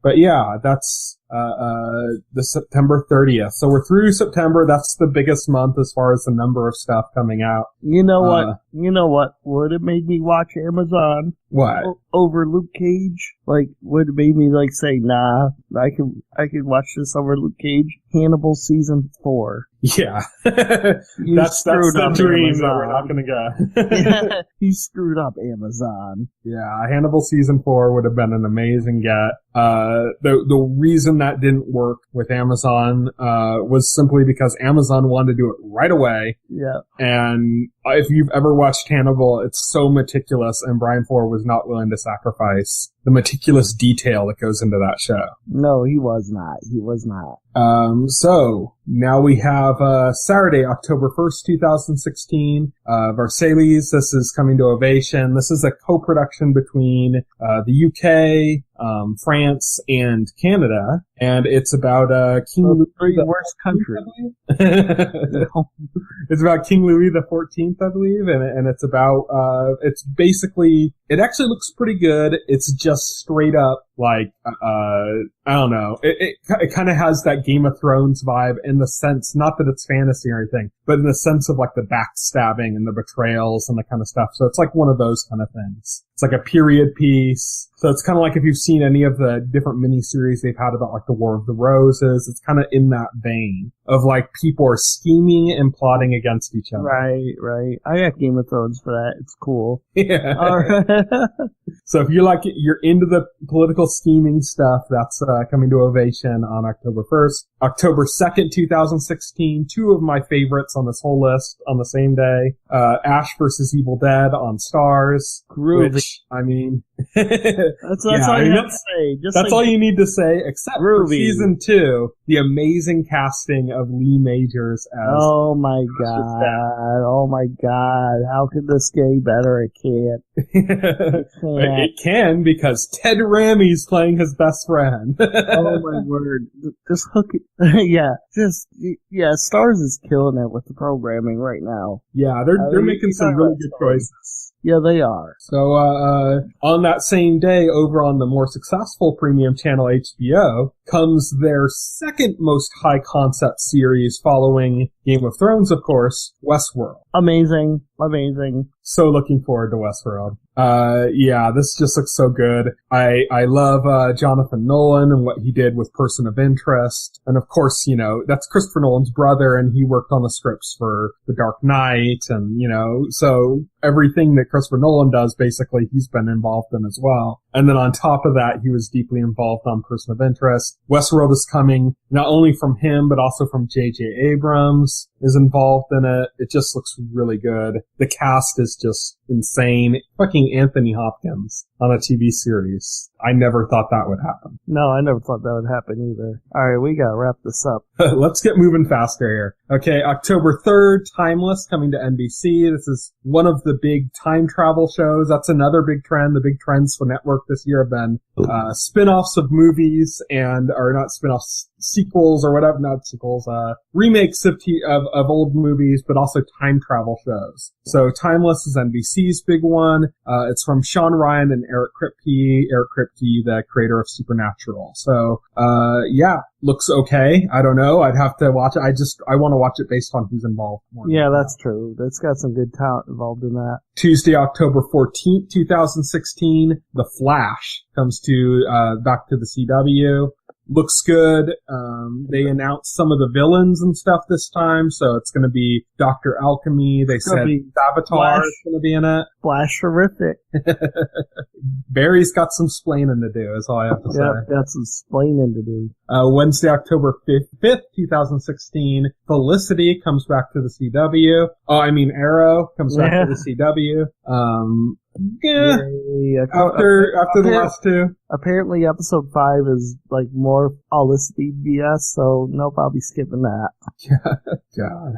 But yeah, that's the September 30th. So we're through September. That's the biggest month as far as the number of stuff coming out. You know what would have made me watch Amazon? What? Over Luke Cage? Like, would have made me like say, nah, I can watch this over Luke Cage. Hannibal season 4. Yeah. That's the dream Amazon. that we're not going to go. Yeah, you screwed up Amazon. Yeah, Hannibal season 4 would have been an amazing get. The reason that didn't work with Amazon, was simply because Amazon wanted to do it right away. Yeah. And if you've ever watched Hannibal, it's so meticulous, and Brian Fuller was not willing to sacrifice the meticulous detail that goes into that show. No, he was not. So now we have Saturday, October 1st, 2016. Versailles. This is coming to Ovation. This is a co-production between the UK, France, and Canada, and it's about King Louis the worst country. It's about King Louis the 14th, I believe, and it's about it's basically, it actually looks pretty good. It's just straight up like I don't know. It kind of has that Game of Thrones vibe in the sense, not that it's fantasy or anything, but in the sense of like the backstabbing and the betrayals and the kind of stuff. So it's like one of those kind of things. It's like a period piece. So it's kind of like if you've seen any of the different miniseries they've had about like the War of the Roses, it's kind of in that vein of like people are scheming and plotting against each other. Right. I got Game of Thrones for that. It's cool. Yeah. All right. So if you're into the political scheming stuff, that's coming to Ovation on October 1st. October 2nd, 2016, two of my favorites on this whole list on the same day. Ash vs. Evil Dead on Stars. Groovy. Which, I mean... That's all you have to say. That's all you need to say, except for season 2, the amazing casting of Lee Majors as... Oh my god. How could this get better? It can't. It can, because Ted Ramey's playing his best friend. Oh my word. Just hook it. Yeah, Stars is killing it with the programming right now. Yeah, they're making some really good choices. Yeah, they are. So, on that same day, over on the more successful premium channel HBO, comes their second most high concept series following Game of Thrones, of course, Westworld. Amazing. So looking forward to Westworld. Yeah, this just looks so good. I love, Jonathan Nolan and what he did with Person of Interest. And of course, you know, that's Christopher Nolan's brother, and he worked on the scripts for The Dark Knight, and, you know, so everything that Christopher Nolan does, basically, he's been involved in as well. And then on top of that, he was deeply involved on Person of Interest. Westworld is coming not only from him, but also from J.J. Abrams is involved in it. It just looks really good. The cast is just insane. Fucking Anthony Hopkins on a TV series. I never thought that would happen. No, I never thought that would happen either. Alright, we gotta wrap this up. Let's get moving faster here. Okay, October 3rd, Timeless, coming to NBC. This is one of the big time travel shows. That's another big trend. The big trends for network this year have been spin-offs of movies or not spin-offs, sequels or whatever, not sequels, remakes of old movies, but also time travel shows. So Timeless is NBC's big one. It's from Sean Ryan and Eric Kripke. Eric Kripke, the creator of Supernatural. So, yeah, looks okay. I don't know. I'd have to watch it. I want to watch it based on who's involved. Yeah, that's true. It's got some good talent involved in that. Tuesday, October 14th, 2016, The Flash comes to, back to the CW. Looks good. They announced some of the villains and stuff this time, so it's going to be Dr. Alchemy. They said Savitar is going to be in it. Flash terrific. Barry's got some splaining to do, is all I have to say. Yep, got some splaining to do. Wednesday, October 5th, 2016, Felicity comes back to the CW. Arrow comes back to the CW. After the last two. Apparently episode 5 is like more Felicity BS, so nope, I'll be skipping that. God.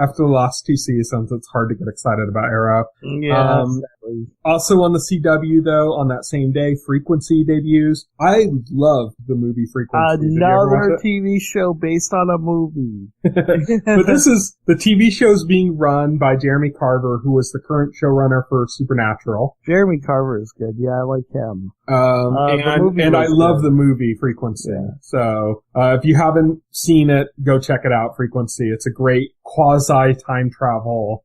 After the last two seasons, it's hard to get excited about Arrow. Yeah, exactly. Also on the CW, though, on that same day, Frequency debuts. I love the movie Frequency. Another TV show based on a movie. But the TV show's being run by Jeremy Carver, who was the current showrunner for Supernatural. Jeremy Carver is good. Yeah, I like him. And I love the movie Frequency. Yeah. So, if you haven't seen it, go check it out, Frequency. It's a great quasi-time travel,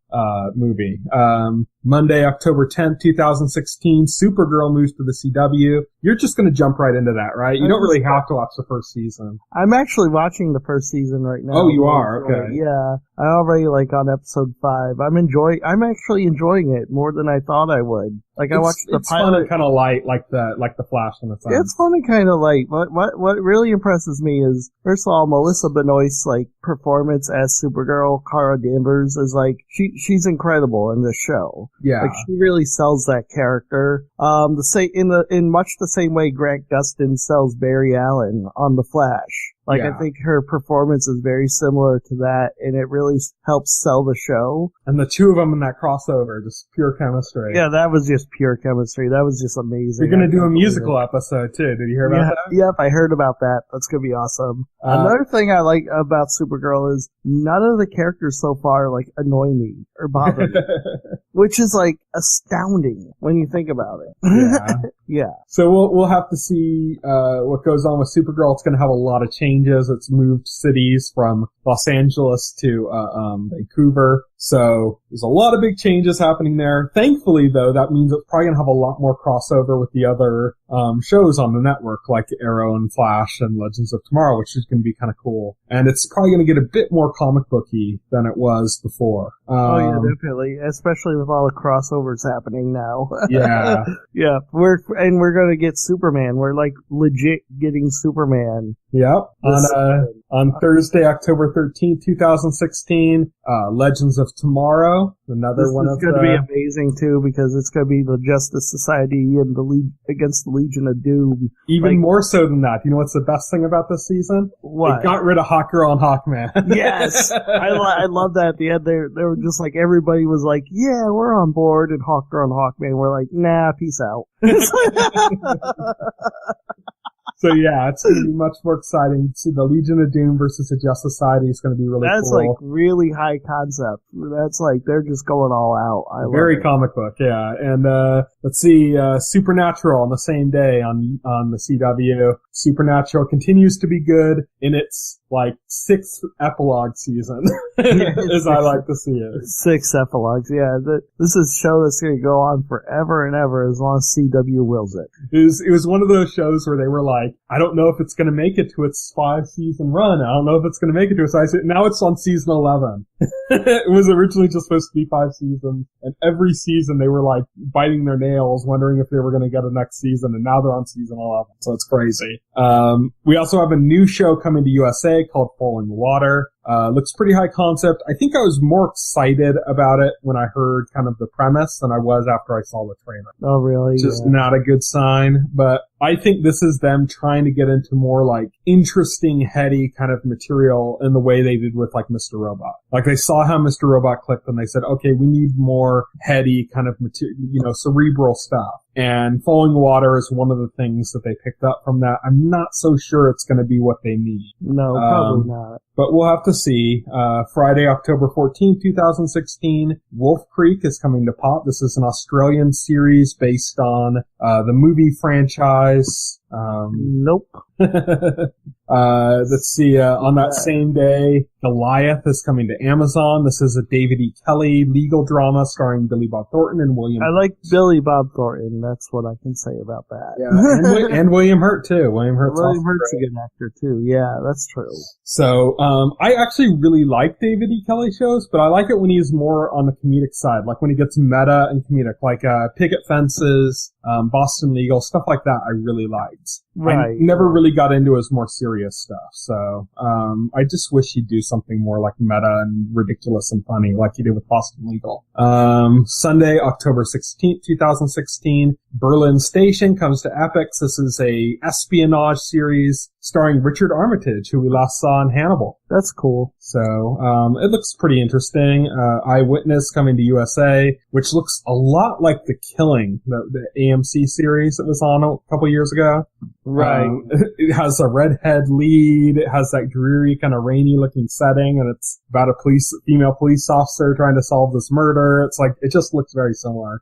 movie. Monday, October 10th, 2016, Supergirl moves to the CW. You're just gonna jump right into that, right? You don't really have to watch the first season. I'm actually watching the first season right now. Oh, you are? Okay. Yeah. I'm already on episode 5. I'm actually enjoying it more than I thought I would. I watched the pilot. It's fun and kind of light, like the Flash in its own. It's fun and kind of light. What really impresses me is, first of all, Melissa Benoist's performance as Supergirl, Cara Danvers, is she's incredible in this show. Yeah. She really sells that character. In much the same way Grant Gustin sells Barry Allen on The Flash. I think her performance is very similar to that, and it really helps sell the show. And the two of them in that crossover, just pure chemistry. Yeah, that was just pure chemistry. That was just amazing. You're going to do a musical episode, too. Did you hear about that? Yep, I heard about that. That's going to be awesome. Another thing I like about Supergirl is none of the characters so far, annoy me or bother me. Which is, astounding when you think about it. Yeah. Yeah. So we'll have to see what goes on with Supergirl. It's going to have a lot of changes. It's moved cities from Los Angeles to Vancouver. So there's a lot of big changes happening there. Thankfully, though, that means it's probably going to have a lot more crossover with the other shows on the network, like Arrow and Flash and Legends of Tomorrow, which is going to be kind of cool. And it's probably going to get a bit more comic booky than it was before. Oh yeah, definitely, especially with all the crossovers happening now. Yeah, yeah. We're going to get Superman. We're like legit getting Superman. Yep. On Thursday, October 13th, 2016, Legends of Tomorrow, another one of the... This is going to be amazing, too, because it's going to be the Justice Society and against the Legion of Doom. Even more so than that. You know what's the best thing about this season? What? They got rid of Hawkgirl and Hawkman. Yes! I love that. At the end, they were just like, everybody was like, yeah, we're on board, and Hawkgirl and Hawkman were like, nah, peace out. So yeah, it's going to be much more exciting. See, the Legion of Doom versus the Justice Society is going to be really cool. That's like really high concept. That's like, they're just going all out. Very comic book, yeah. And let's see, Supernatural on the same day on the CW. Supernatural continues to be good in its like 6th epilogue season, as I like to see it. 6 epilogues, yeah. This is a show that's going to go on forever and ever as long as CW wills it. It was one of those shows where they were like, I don't know if it's going to make it to its 5-season run. I don't know if it's going to make it to its 5 season. Now it's on season 11. It was originally just supposed to be 5 seasons, and every season they were like biting their nails, wondering if they were going to get a next season, and now they're on season 11. So it's crazy. We also have a new show coming to USA called Falling Water. Looks pretty high concept. I think I was more excited about it when I heard kind of the premise than I was after I saw the trailer. Oh, really? Just not a good sign, but I think this is them trying to get into more like interesting, heady kind of material in the way they did with like Mr. Robot. Like they saw how Mr. Robot clicked and they said, okay, we need more heady kind of material, cerebral stuff. And Falling Water is one of the things that they picked up from that. I'm not so sure it's going to be what they need. No, probably not. But we'll have to see. Friday, October 14th, 2016, Wolf Creek is coming to Pop. This is an Australian series based on the movie franchise. Nope. Let's see, on that same day, Goliath is coming to Amazon. This is a David E. Kelly legal drama starring Billy Bob Thornton and William I like Billy Bob Thornton. That's what I can say about that. Yeah, and William Hurt, too. William Hurt's a good actor, too. Yeah, that's true. So, I actually really like David E. Kelly shows, but I like it when he's more on the comedic side, like when he gets meta and comedic, like, Picket Fences, Boston Legal, stuff like that I really liked. Right. I never really got into his more serious stuff, so, I just wish he'd do something more like meta and ridiculous and funny, like he did with Boston Legal. Sunday, October 16th, 2016, Berlin Station comes to Epix. This is a espionage series starring Richard Armitage, who we last saw in Hannibal. That's cool. So, it looks pretty interesting. Eyewitness coming to USA, which looks a lot like The Killing, the AMC series that was on a couple years ago. Right. It has a redhead lead. It has that dreary, kind of rainy looking setting, and it's about a female police officer trying to solve this murder. It's like, it just looks very similar.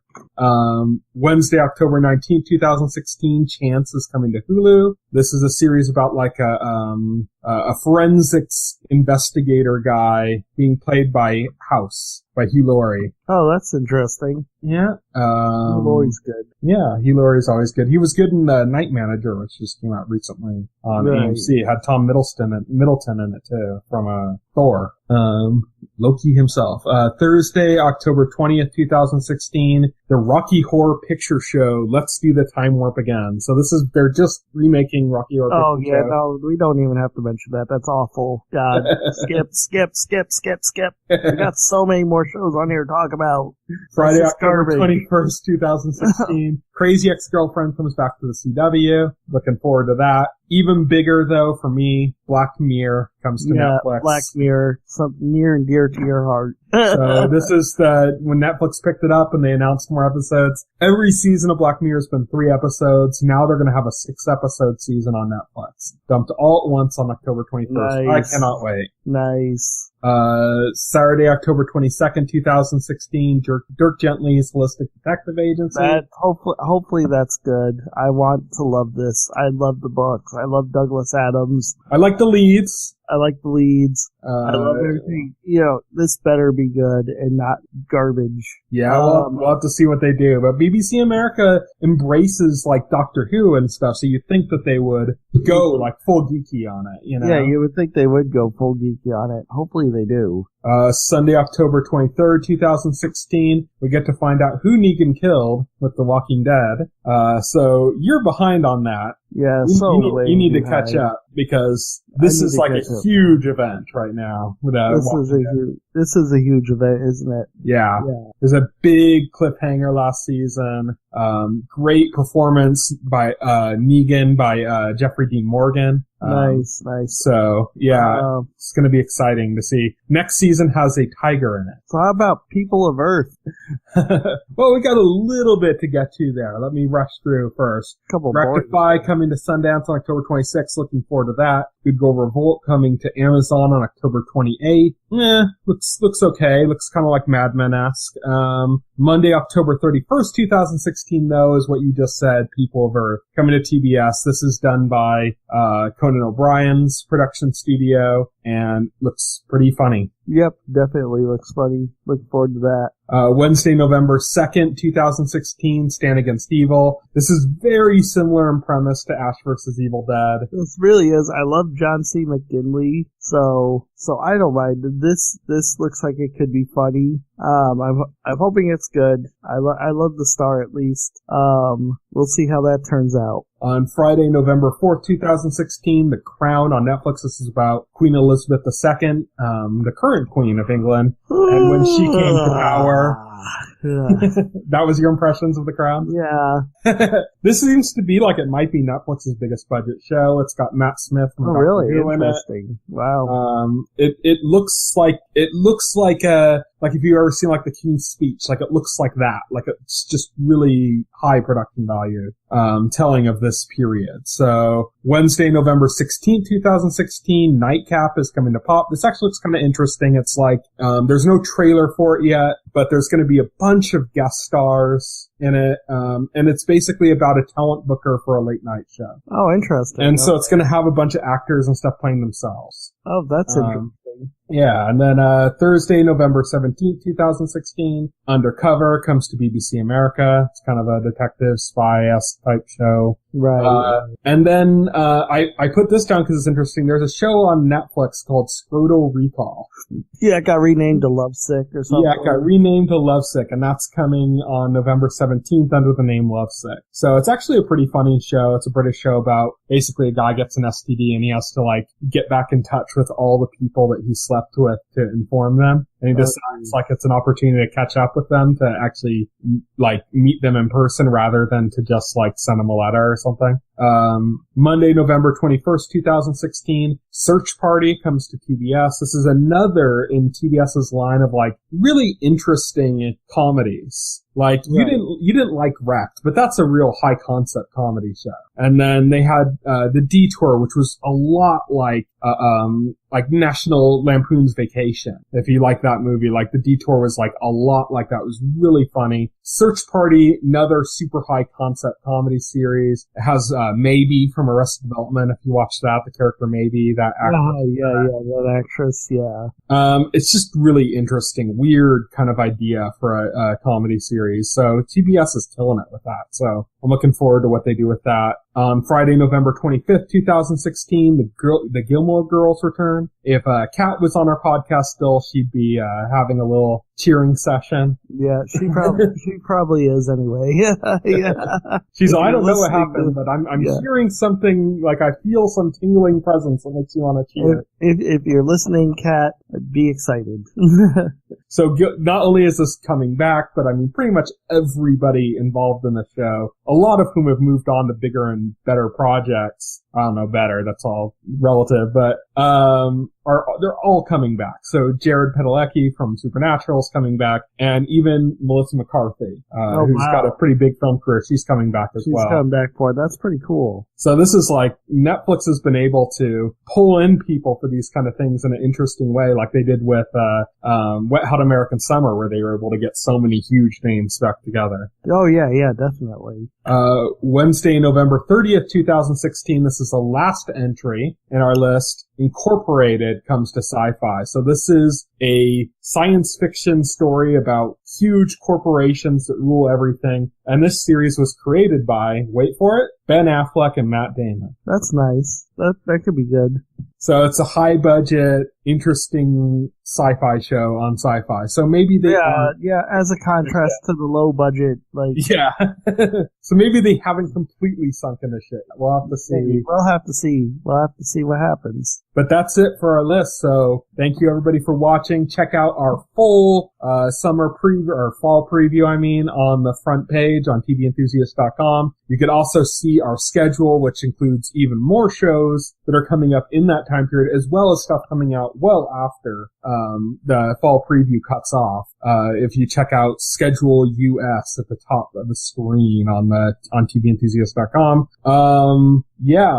Wednesday, October 19th, 2016, Chance is coming to Hulu. This is a series about like a forensics investigator guy being played by Hugh Laurie. Oh, that's interesting. Yeah. Hugh Laurie's good. Yeah, Hugh Laurie's always good. He was good in Night Manager, which just came out recently on AMC. It had Tom Middleton in it too, from Thor. Loki himself. Thursday, October 20th, 2016, the Rocky Horror Picture Show, Let's Do the Time Warp Again. So they're just remaking Rocky Horror Picture Show. No, we don't even have to mention that. That's awful. God. Skip. We got so many more shows on here to talk about. Friday, October 21st, 2016, Crazy Ex-Girlfriend comes back to the CW. Looking forward to that. Even bigger, though, for me, Black Mirror comes to Netflix. Black Mirror, something near and dear to your heart. So this is when Netflix picked it up and they announced more episodes. Every season of Black Mirror has been 3 episodes. Now they're going to have a 6-episode season on Netflix. Dumped all at once on October 21st. Nice. I cannot wait. Nice. Saturday, October 22nd, 2016, Dirk Gently's Holistic Detective Agency. Hopefully that's good. I want to love this. I love the books. I love Douglas Adams. I like the leads. I like the leads. I love everything. This better be good and not garbage. Yeah, we'll have to see what they do. But BBC America embraces like Doctor Who and stuff, so you'd think that they would go like full geeky on it. Yeah, you would think they would go full geeky on it. Hopefully they do. Sunday, October 23rd, 2016, we get to find out who Negan killed with The Walking Dead. So you're behind on that. Yeah, you need to catch up because this is like a huge event right now. This is a huge event, isn't it? Yeah. There's a big cliffhanger last season. Great performance by Negan by Jeffrey Dean Morgan. Nice. So, yeah, it's going to be exciting to see. Next season has a tiger in it. So how about People of Earth? Well, we got a little bit to get to there. Let me rush through first. Rectify coming to Sundance on October 26th. Looking forward to that. Good Go Revolt coming to Amazon on October 28th. Looks okay. Looks kind of like Mad Men-esque. Monday, October 31st, 2016, though, is what you just said, People of Earth. Coming to TBS. This is done by Conan O'Brien's production studio and looks pretty funny. Yep, definitely looks funny. Look forward to that. Wednesday, November 2nd, 2016, Stand Against Evil. This is very similar in premise to Ash vs. Evil Dead. This really is. I love John C. McGinley, so I don't mind. This looks like it could be funny. I'm hoping it's good. I love the star at least. We'll see how that turns out. On Friday, November 4th, 2016, The Crown on Netflix. This is about Queen Elizabeth II, the current Queen of England, and when she came to power. That was your impressions of The Crown? Yeah. This seems to be like it might be Netflix's biggest budget show. It's got Matt Smith from really interesting. Wow. It looks like if you've ever seen like The King's Speech, like it looks like that. Like it's just really high production value, telling of this period. So Wednesday, November 16th, 2016, Nightcap is coming to Pop. This actually looks kind of interesting. It's like, there's no trailer for it yet, but there's going to be a bunch of guest stars in it. And it's basically about a talent booker for a late night show. Oh, interesting. And so it's going to have a bunch of actors and stuff playing themselves. Oh, that's interesting. Yeah, and then Thursday, November 17th, 2016, Undercover comes to BBC America. It's kind of a detective spy-esque type show. Right. And then I put this down because it's interesting. There's a show on Netflix called Scrotal Recall. Yeah, it got renamed to Lovesick or something. Yeah, it got renamed to Lovesick, and that's coming on November 17th under the name Lovesick. So it's actually a pretty funny show. It's a British show about basically a guy gets an STD and he has to like get back in touch with all the people that he slept with to inform them. And he decides like it's an opportunity to catch up with them, to actually like meet them in person rather than to just like send them a letter or something. Monday, November 21st, 2016, Search Party comes to TBS. This is another in TBS's line of like really interesting comedies. Like you didn't like Wrecked, but that's a real high concept comedy show. And then they had The Detour, which was a lot like National Lampoon's Vacation. If you like that movie, like The Detour was like a lot like that. It was really funny. Search Party, another super high concept comedy series. It has Maybe from Arrested Development. If you watch that, the character Maybe, that actress. Oh, yeah, that actress, yeah. It's just really interesting, weird kind of idea for a comedy series. So TBS is killing it with that. So I'm looking forward to what they do with that. On Friday, November 25th, 2016, the Gilmore Girls return. If Kat was on our podcast still, she'd be having a little cheering session. Yeah, she probably is anyway. Yeah. She's I don't know what happened, but I'm hearing something, like I feel some tingling presence that makes you want to cheer. If you're listening, Kat, be excited. So not only is this coming back, but I mean pretty much everybody involved in the show, a lot of whom have moved on to bigger and better projects. I don't know, better, that's all relative, but they're all coming back. So Jared Padalecki from Supernatural is coming back, and even Melissa McCarthy, who's got a pretty big film career, she's coming back as well. She's coming back for it. That's pretty cool. So this is like, Netflix has been able to pull in people for these kind of things in an interesting way, like they did with Wet Hot American Summer, where they were able to get so many huge names stuck together. Oh yeah, definitely. Wednesday, November 30th, 2016, this is the last entry in our list. Incorporated comes to sci-fi. So this is a science fiction story about huge corporations that rule everything. And this series was created by, wait for it, Ben Affleck and Matt Damon. That's nice. That could be good. So it's a high budget, interesting sci-fi show on sci-fi. So maybe they as a contrast to the low budget, like so maybe they haven't completely sunk into shit. We'll have to see. We'll have to see what happens. But that's it for our list. So thank you everybody for watching. Check out our full summer preview or fall preview, on the front page on TVEnthusiast.com. You can also see our schedule, which includes even more shows that are coming up in that time period, as well as stuff coming out well after the fall preview cuts off. If you check out Schedule US at the top of the screen on TVEnthusiast.com.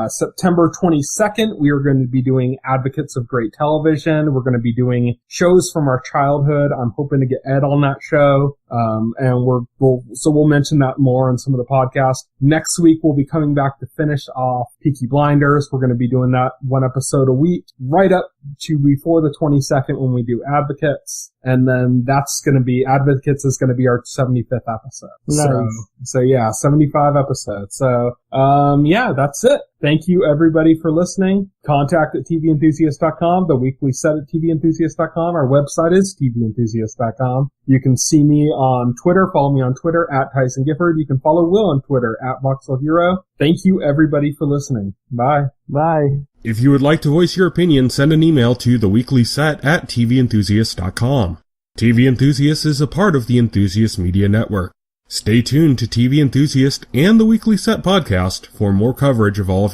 September 22nd, we are going to be doing Advocates of Great Television. We're going to be doing shows from our childhood. I'm hoping to get Ed on that show. And we'll mention that more in some of the podcasts. Next week, we'll be coming back to finish off Peaky Blinders. We're going to be doing that one episode a week, right up to before the 22nd when we do Advocates. And then Advocates is going to be our 75th episode. Nice. So 75 episodes. So, that's it. Thank you everybody for listening. Contact at TVEnthusiast.com, the weekly set at TVEnthusiast.com. Our website is TVEnthusiast.com. You can see me on Twitter. Follow me on Twitter at Tyson Gifford. You can follow Will on Twitter at Voxel Hero. Thank you everybody for listening. Bye. Bye. If you would like to voice your opinion, send an email to theweeklyset at TVEnthusiast.com. TV Enthusiast is a part of the Enthusiast Media Network. Stay tuned to TV Enthusiast and the Weekly Set podcast for more coverage of all of